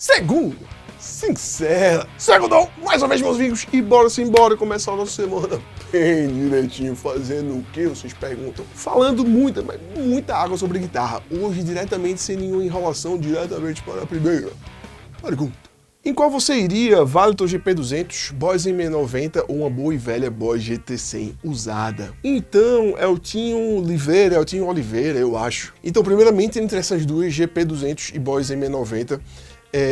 Segunda, sincera, segundou, mais uma vez, meus amigos, e bora simbora começar a nossa semana bem direitinho, fazendo o que vocês perguntam? Falando muita água sobre guitarra, hoje diretamente, sem nenhuma enrolação, diretamente para a primeira pergunta. Em qual você iria, Valitor GP200, Boss M90 ou uma boa e velha Boss GT100 usada? Então, é o Team Oliveira, eu acho. Então, primeiramente, entre essas duas, GP200 e Boss M90,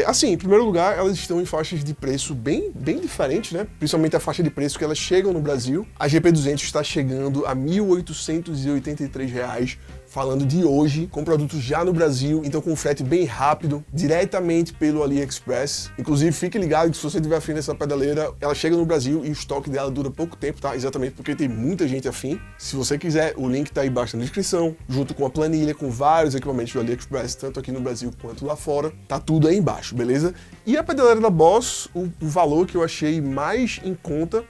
assim, em primeiro lugar, elas estão em faixas de preço bem diferentes, né? Principalmente a faixa de preço que elas chegam no Brasil. A GP200 está chegando a R$ 1.883, falando de hoje, com produtos já no Brasil, então com frete bem rápido, diretamente pelo AliExpress. Inclusive, fique ligado que se você tiver afim dessa pedaleira, ela chega no Brasil e o estoque dela dura pouco tempo, tá? Exatamente porque tem muita gente afim. Se você quiser, o link tá aí embaixo na descrição, junto com a planilha, com vários equipamentos do AliExpress, tanto aqui no Brasil quanto lá fora. Tá tudo aí embaixo, beleza? E a pedaleira da Boss, o valor que eu achei mais em conta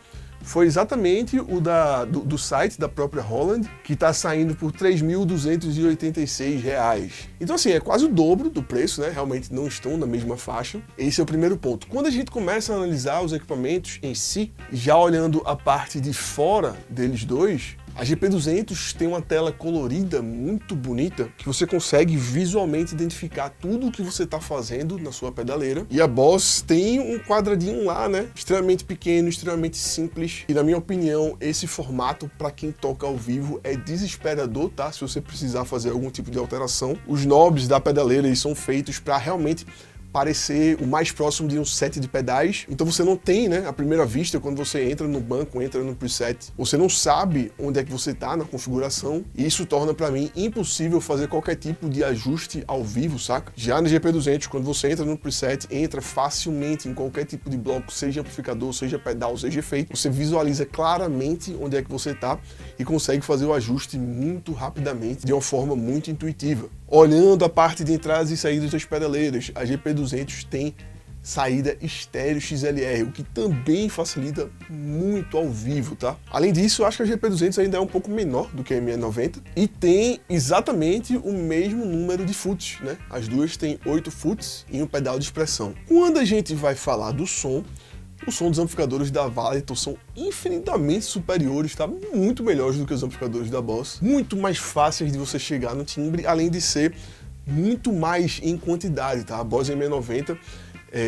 foi exatamente o do site da própria Holland, que está saindo por R$ 3.286. Então assim, é quase o dobro do preço, né? Realmente não estão na mesma faixa. Esse é o primeiro ponto. Quando a gente começa a analisar os equipamentos em si, já olhando a parte de fora deles dois, a GP200 tem uma tela colorida muito bonita, que você consegue visualmente identificar tudo o que você está fazendo na sua pedaleira. E a Boss tem um quadradinho lá, né? Extremamente pequeno, extremamente simples. E na minha opinião, esse formato, para quem toca ao vivo, é desesperador, tá? Se você precisar fazer algum tipo de alteração. Os knobs da pedaleira, eles são feitos para realmente parecer o mais próximo de um set de pedais. Então você não tem, né, à primeira vista, quando você entra no banco, entra no preset, você não sabe onde é que você tá na configuração, e isso torna para mim impossível fazer qualquer tipo de ajuste ao vivo, saca? Já no GP200, quando você entra no preset, entra facilmente em qualquer tipo de bloco, seja amplificador, seja pedal, seja efeito, você visualiza claramente onde é que você tá e consegue fazer o ajuste muito rapidamente, de uma forma muito intuitiva. Olhando a parte de entradas e saídas das pedaleiras, a GP200 tem saída estéreo XLR, o que também facilita muito ao vivo, tá? Além disso, eu acho que a GP200 ainda é um pouco menor do que a M90 e tem exatamente o mesmo número de foots, né? As duas têm 8 foots e um pedal de expressão. Quando a gente vai falar do som, o som dos amplificadores da Valitor são infinitamente superiores, tá? Muito melhores do que os amplificadores da Boss. Muito mais fáceis de você chegar no timbre, além de ser muito mais em quantidade, tá? A Boss M90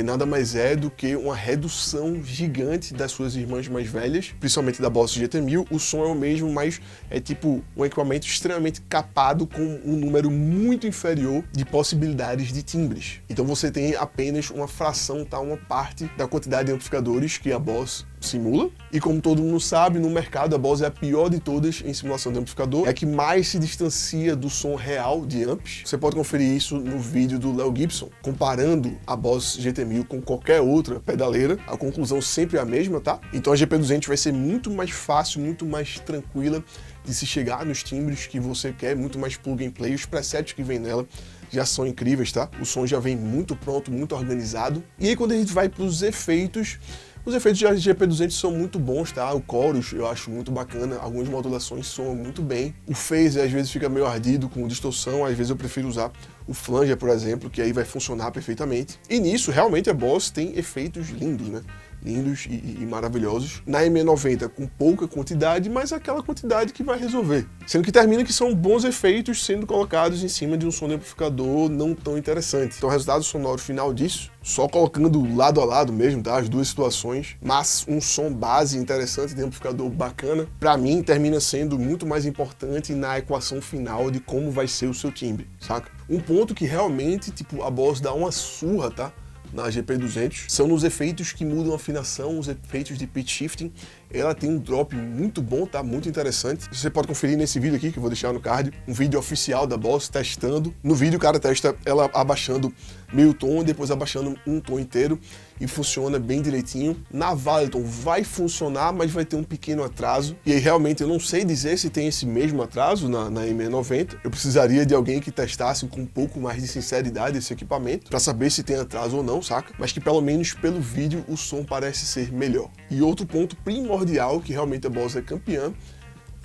nada mais é do que uma redução gigante das suas irmãs mais velhas, principalmente da Boss GT1000. O som é o mesmo, mas é tipo um equipamento extremamente capado com um número muito inferior de possibilidades de timbres. Então você tem apenas uma fração, tá? Uma parte da quantidade de amplificadores que a Boss simula. E como todo mundo sabe, no mercado a Boss é a pior de todas em simulação de amplificador, é a que mais se distancia do som real de amps. Você pode conferir isso no vídeo do Léo Gibson, comparando a Boss GT1000 com qualquer outra pedaleira. A conclusão sempre é a mesma, tá? Então a GP200 vai ser muito mais fácil, muito mais tranquila de se chegar nos timbres que você quer, muito mais plug and play. Os presets que vem nela já são incríveis, tá? O som já vem muito pronto, muito organizado. E aí quando a gente vai para os efeitos da GP200 são muito bons, tá? O chorus eu acho muito bacana, algumas modulações soam muito bem. O phaser às vezes fica meio ardido com distorção, às vezes eu prefiro usar o flanger, por exemplo, que aí vai funcionar perfeitamente. E nisso, realmente, a Boss tem efeitos lindos, né? Lindos e maravilhosos. Na M90 com pouca quantidade, mas aquela quantidade que vai resolver. Sendo que termina que são bons efeitos sendo colocados em cima de um som de amplificador não tão interessante. Então o resultado sonoro final disso, só colocando lado a lado mesmo, tá? As duas situações, mas um som base interessante de amplificador bacana, pra mim termina sendo muito mais importante na equação final de como vai ser o seu timbre, saca? Um ponto que realmente, tipo, a Boss dá uma surra, tá? Na GP200, são nos efeitos que mudam a afinação, os efeitos de pitch shifting. Ela tem um drop muito bom, tá? Muito interessante. Você pode conferir nesse vídeo aqui, que eu vou deixar no card, um vídeo oficial da Boss testando. No vídeo o cara testa ela abaixando meio tom, depois abaixando um tom inteiro, e funciona bem direitinho. Na Valitor vai funcionar, mas vai ter um pequeno atraso. E aí realmente eu não sei dizer se tem esse mesmo atraso na M90. Eu precisaria de alguém que testasse com um pouco mais de sinceridade esse equipamento, para saber se tem atraso ou não, saca? Mas que pelo menos pelo vídeo o som parece ser melhor. E outro ponto primordial, que realmente a Boss é campeã,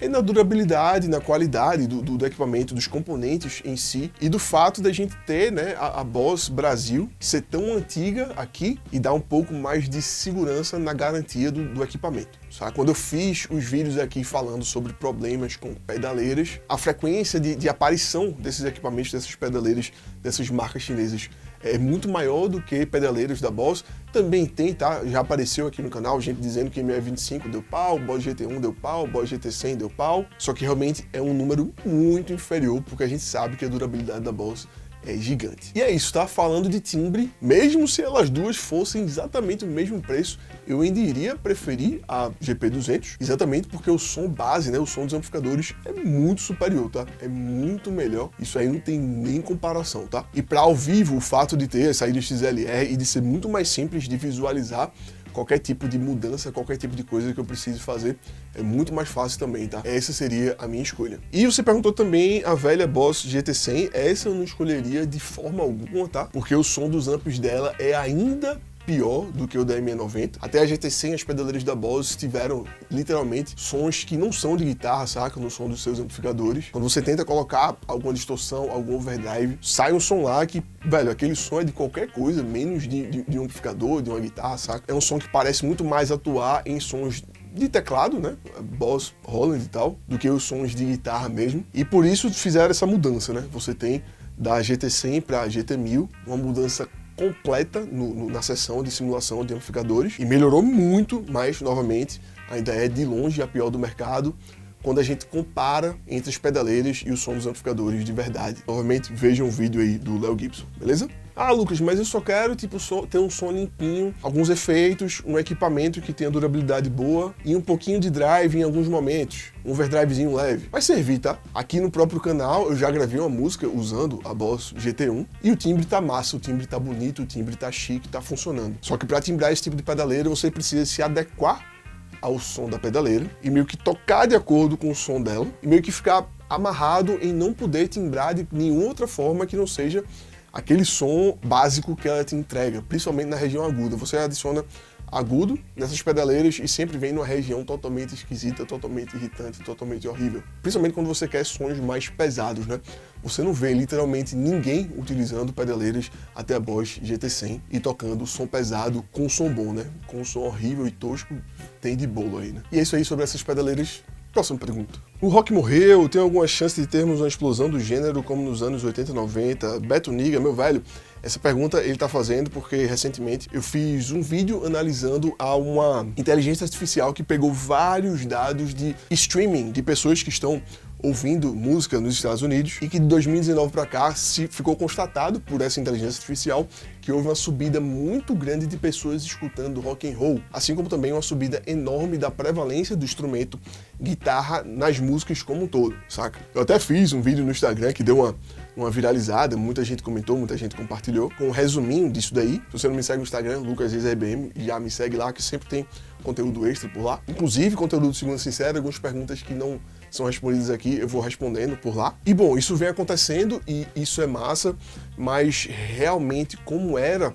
é na durabilidade, na qualidade do equipamento, dos componentes em si, e do fato da gente ter, né, a Boss Brasil ser tão antiga aqui e dar um pouco mais de segurança na garantia do equipamento. Sabe? Quando eu fiz os vídeos aqui falando sobre problemas com pedaleiras, a frequência de aparição desses equipamentos, dessas pedaleiras, dessas marcas chinesas é muito maior do que pedaleiras da Boss. Também tem, tá? Já apareceu aqui no canal gente dizendo que ME25 deu pau, Boss GT1 deu pau, Boss GT100 deu pau, só que realmente é um número muito inferior, porque a gente sabe que a durabilidade da Boss é gigante. E é isso, tá? Falando de timbre, mesmo se elas duas fossem exatamente o mesmo preço, eu ainda iria preferir a GP200, exatamente porque o som base, né, o som dos amplificadores é muito superior, tá? É muito melhor. Isso aí não tem nem comparação, tá? E para ao vivo, o fato de ter as saídas XLR e de ser muito mais simples de visualizar qualquer tipo de mudança, qualquer tipo de coisa que eu precise fazer, é muito mais fácil também, tá? Essa seria a minha escolha. E você perguntou também a velha Boss GT100, essa eu não escolheria de forma alguma, tá? Porque o som dos amps dela é ainda pior do que o da ME90. Até a GT100, as pedaleiras da Boss tiveram literalmente sons que não são de guitarra, saca? No som dos seus amplificadores. Quando você tenta colocar alguma distorção, algum overdrive, sai um som lá que, velho, aquele som é de qualquer coisa, menos de um amplificador, de uma guitarra, saca? É um som que parece muito mais atuar em sons de teclado, né, Boss Roland e tal, do que os sons de guitarra mesmo. E por isso fizeram essa mudança, né? Você tem da GT100 para a GT1000, uma mudança completa na seção de simulação de amplificadores e melhorou muito, mas novamente ainda é de longe a pior do mercado quando a gente compara entre as pedaleiras e o som dos amplificadores de verdade. Novamente, vejam o vídeo aí do Léo Gibson, beleza? Ah, Lucas, mas eu só quero tipo, ter um som limpinho, alguns efeitos, um equipamento que tenha durabilidade boa e um pouquinho de drive em alguns momentos, um overdrivezinho leve. Vai servir, tá? Aqui no próprio canal eu já gravei uma música usando a Boss GT1 e o timbre tá massa, o timbre tá bonito, o timbre tá chique, tá funcionando. Só que para timbrar esse tipo de pedaleira você precisa se adequar ao som da pedaleira e meio que tocar de acordo com o som dela e meio que ficar amarrado em não poder timbrar de nenhuma outra forma que não seja aquele som básico que ela te entrega, principalmente na região aguda. Você adiciona agudo nessas pedaleiras e sempre vem numa região totalmente esquisita, totalmente irritante, totalmente horrível. Principalmente quando você quer sons mais pesados, né? Você não vê literalmente ninguém utilizando pedaleiras até a Boss GT100 e tocando som pesado com som bom, né? Com som horrível e tosco, tem de bolo aí, né? E é isso aí sobre essas pedaleiras. Próxima pergunta. O rock morreu? Tem alguma chance de termos uma explosão do gênero como nos anos 80 e 90? Beto Niga, meu velho, essa pergunta ele tá fazendo porque recentemente eu fiz um vídeo analisando a uma inteligência artificial que pegou vários dados de streaming de pessoas que estão ouvindo música nos Estados Unidos e que de 2019 para cá ficou constatado por essa inteligência artificial que houve uma subida muito grande de pessoas escutando rock and roll, assim como também uma subida enorme da prevalência do instrumento guitarra nas músicas como um todo, saca? Eu até fiz um vídeo no Instagram que deu uma viralizada, muita gente comentou, muita gente compartilhou, com um resuminho disso daí. Se você não me segue no Instagram, LucasRBM, já me segue lá, que sempre tem conteúdo extra por lá. Inclusive, conteúdo de Segunda Sincera, algumas perguntas que não são respondidas aqui, eu vou respondendo por lá. E bom, isso vem acontecendo e isso é massa, mas realmente como era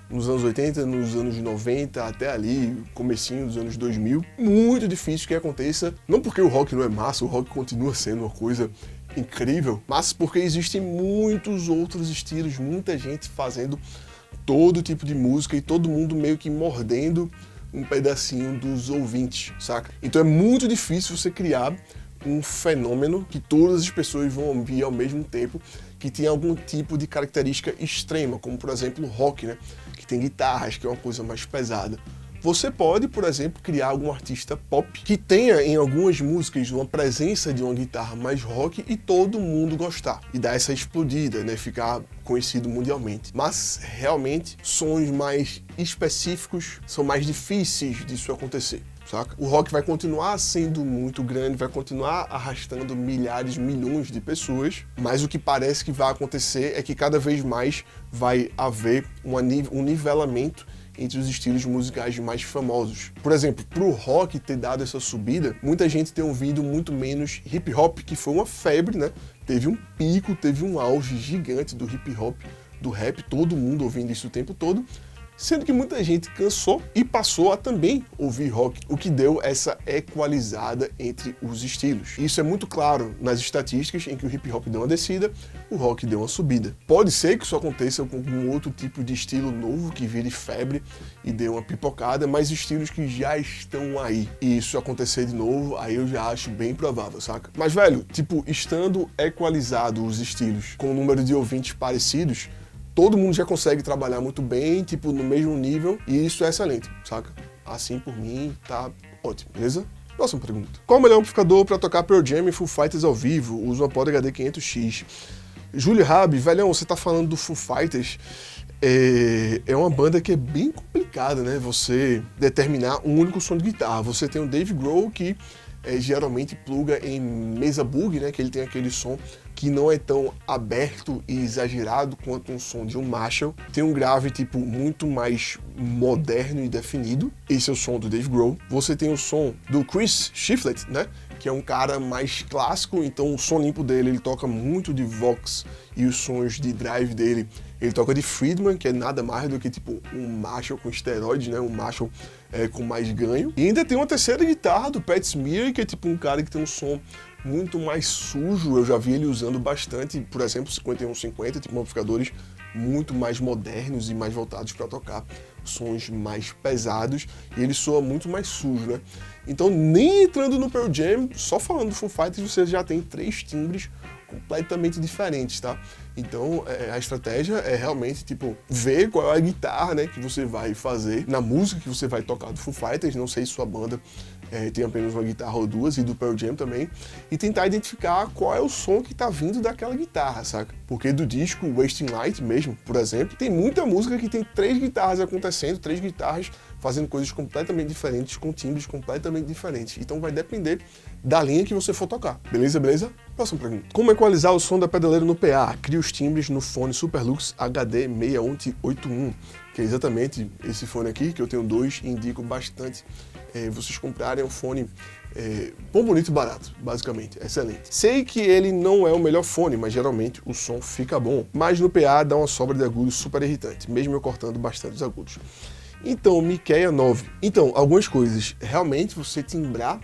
nos anos 80, nos anos 90, até ali, comecinho dos anos 2000, muito difícil que aconteça, não porque o rock não é massa, o rock continua sendo uma coisa incrível, mas porque existem muitos outros estilos, muita gente fazendo todo tipo de música e todo mundo meio que mordendo um pedacinho dos ouvintes, saca? Então é muito difícil você criar um fenômeno que todas as pessoas vão ouvir ao mesmo tempo, que tem algum tipo de característica extrema, como por exemplo o rock, né? Que tem guitarras, que é uma coisa mais pesada. Você pode, por exemplo, criar algum artista pop que tenha em algumas músicas uma presença de uma guitarra mais rock e todo mundo gostar. E dar essa explodida, né? Ficar conhecido mundialmente. Mas, realmente, sons mais específicos são mais difíceis disso acontecer. Saca? O rock vai continuar sendo muito grande, vai continuar arrastando milhares, milhões de pessoas, mas o que parece que vai acontecer é que cada vez mais vai haver um nivelamento entre os estilos musicais mais famosos. Por exemplo, pro rock ter dado essa subida, muita gente tem ouvido muito menos hip hop, que foi uma febre, né? Teve um pico, teve um auge gigante do hip hop, do rap, todo mundo ouvindo isso o tempo todo, sendo que muita gente cansou e passou a também ouvir rock, o que deu essa equalizada entre os estilos. Isso é muito claro nas estatísticas em que o hip hop deu uma descida, o rock deu uma subida. Pode ser que isso aconteça com algum outro tipo de estilo novo que vire febre e dê uma pipocada, mas estilos que já estão aí, e isso acontecer de novo, aí eu já acho bem provável, saca? Mas, velho, tipo, estando equalizado os estilos com o número de ouvintes parecidos, todo mundo já consegue trabalhar muito bem, tipo, no mesmo nível, e isso é excelente, saca? Assim, por mim, tá ótimo, beleza? Próxima pergunta. Qual o melhor amplificador para tocar Pearl Jam e Foo Fighters ao vivo? Uso uma Pod HD 500X. Júlio Rabi, velhão, você tá falando do Foo Fighters, é uma banda que é bem complicada, né? Você determinar um único som de guitarra. Você tem o Dave Grohl, que geralmente pluga em mesa Boogie, né? Que ele tem aquele som que não é tão aberto e exagerado quanto um som de um Marshall. Tem um grave tipo muito mais moderno e definido. Esse é o som do Dave Grohl. Você tem o som do Chris Shiflett, né? Que é um cara mais clássico, então o som limpo dele, ele toca muito de Vox, e os sons de drive dele, ele toca de Friedman, que é nada mais do que tipo um Marshall com esteroide, né? Um Marshall com mais ganho. E ainda tem uma terceira guitarra do Pat Smear, que é tipo um cara que tem um som muito mais sujo. Eu já vi ele usando bastante, por exemplo, 5150, tipo amplificadores muito mais modernos e mais voltados para tocar sons mais pesados, e ele soa muito mais sujo, né? Então, nem entrando no Pearl Jam, só falando do Foo Fighters, você já tem 3 timbres completamente diferentes, tá? Então, a estratégia é realmente, tipo, ver qual é a guitarra, né, que você vai fazer na música que você vai tocar do Foo Fighters. Não sei se sua banda tem apenas uma guitarra ou duas, e do Pearl Jam também, e tentar identificar qual é o som que tá vindo daquela guitarra, saca? Porque do disco Wasting Light mesmo, por exemplo, tem muita música que tem 3 guitarras acontecendo, 3 guitarras fazendo coisas completamente diferentes, com timbres completamente diferentes. Então vai depender da linha que você for tocar. Beleza, beleza? Próxima pergunta. Como equalizar o som da pedaleira no PA? Cria os timbres no fone Superlux HD 6181, que é exatamente esse fone aqui, que eu tenho 2 e indico bastante vocês comprarem um fone bom, bonito e barato, basicamente, excelente. Sei que ele não é o melhor fone, mas geralmente o som fica bom. Mas no PA dá uma sobra de agudos super irritante, mesmo eu cortando bastante os agudos. Então, Miqueia 9. Então, algumas coisas. Realmente, você timbrar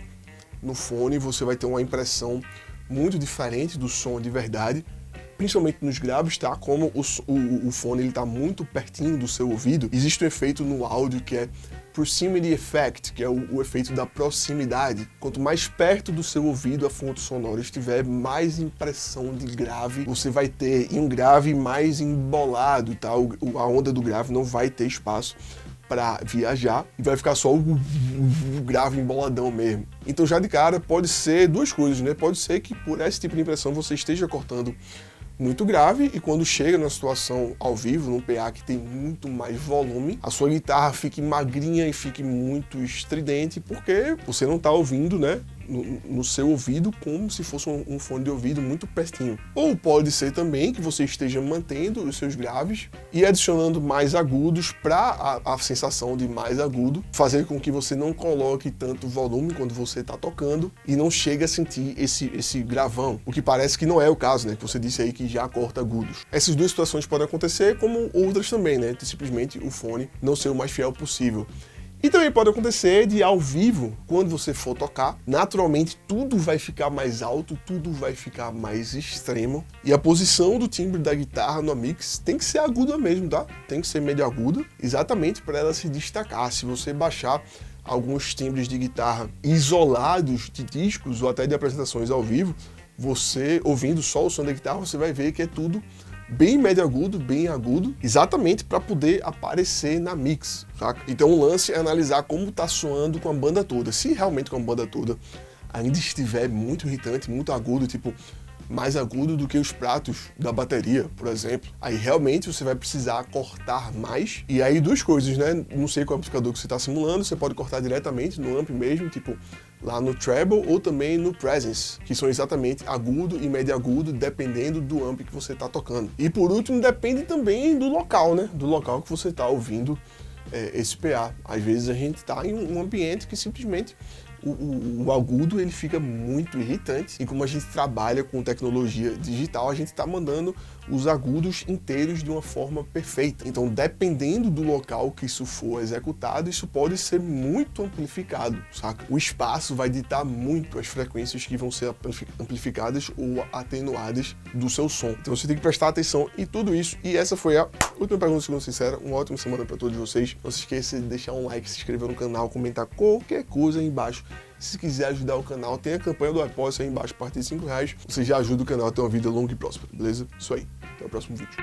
no fone, você vai ter uma impressão muito diferente do som de verdade, principalmente nos graves, tá? Como o fone ele tá muito pertinho do seu ouvido, existe um efeito no áudio que é Proximity Effect, que é o efeito da proximidade. Quanto mais perto do seu ouvido a fonte sonora estiver, mais impressão de grave você vai ter, e um grave mais embolado, tá? A onda do grave não vai ter espaço para viajar, e vai ficar só o grave emboladão mesmo. Então já de cara pode ser duas coisas, né? Pode ser que por esse tipo de impressão você esteja cortando muito grave, e quando chega na situação ao vivo, num PA que tem muito mais volume, a sua guitarra fique magrinha e fique muito estridente, porque você não está ouvindo, né, no seu ouvido como se fosse um fone de ouvido muito pertinho. Ou pode ser também que você esteja mantendo os seus graves e adicionando mais agudos para a sensação de mais agudo, fazer com que você não coloque tanto volume quando você está tocando e não chegue a sentir esse gravão, o que parece que não é o caso, né, que você disse aí que já corta agudos. Essas duas situações podem acontecer, como outras também, né, de simplesmente o fone não ser o mais fiel possível. E também pode acontecer de, ao vivo, quando você for tocar, naturalmente tudo vai ficar mais alto, tudo vai ficar mais extremo. E a posição do timbre da guitarra no mix tem que ser aguda mesmo, tá? Tem que ser médio aguda, exatamente para ela se destacar. Se você baixar alguns timbres de guitarra isolados de discos ou até de apresentações ao vivo, você, ouvindo só o som da guitarra, você vai ver que é tudo bem médio agudo, bem agudo, exatamente para poder aparecer na mix, saca? Então o lance é analisar como tá soando com a banda toda. Se realmente com a banda toda ainda estiver muito irritante, muito agudo, tipo mais agudo do que os pratos da bateria, por exemplo, aí realmente você vai precisar cortar mais. E aí duas coisas, né? Não sei qual amplificador que você está simulando, você pode cortar diretamente no amp mesmo, tipo lá no treble ou também no presence, que são exatamente agudo e médio agudo, dependendo do amp que você está tocando. E por último, depende também do local, né? Do local que você está ouvindo esse PA. Às vezes a gente está em um ambiente que simplesmente o agudo ele fica muito irritante, e como a gente trabalha com tecnologia digital, a gente está mandando os agudos inteiros de uma forma perfeita. Então, dependendo do local que isso for executado, isso pode ser muito amplificado, saca? O espaço vai ditar muito as frequências que vão ser amplificadas ou atenuadas do seu som. Então, você tem que prestar atenção em tudo isso. E essa foi a última pergunta, segundo sincera. Uma ótima semana para todos vocês. Não se esqueça de deixar um like, se inscrever no canal, comentar qualquer coisa aí embaixo. Se quiser ajudar o canal, tem a campanha do Apoia-se aí embaixo, a partir de R$5. Você já ajuda o canal a ter uma vida longa e próspera, beleza? Isso aí. Até o próximo vídeo.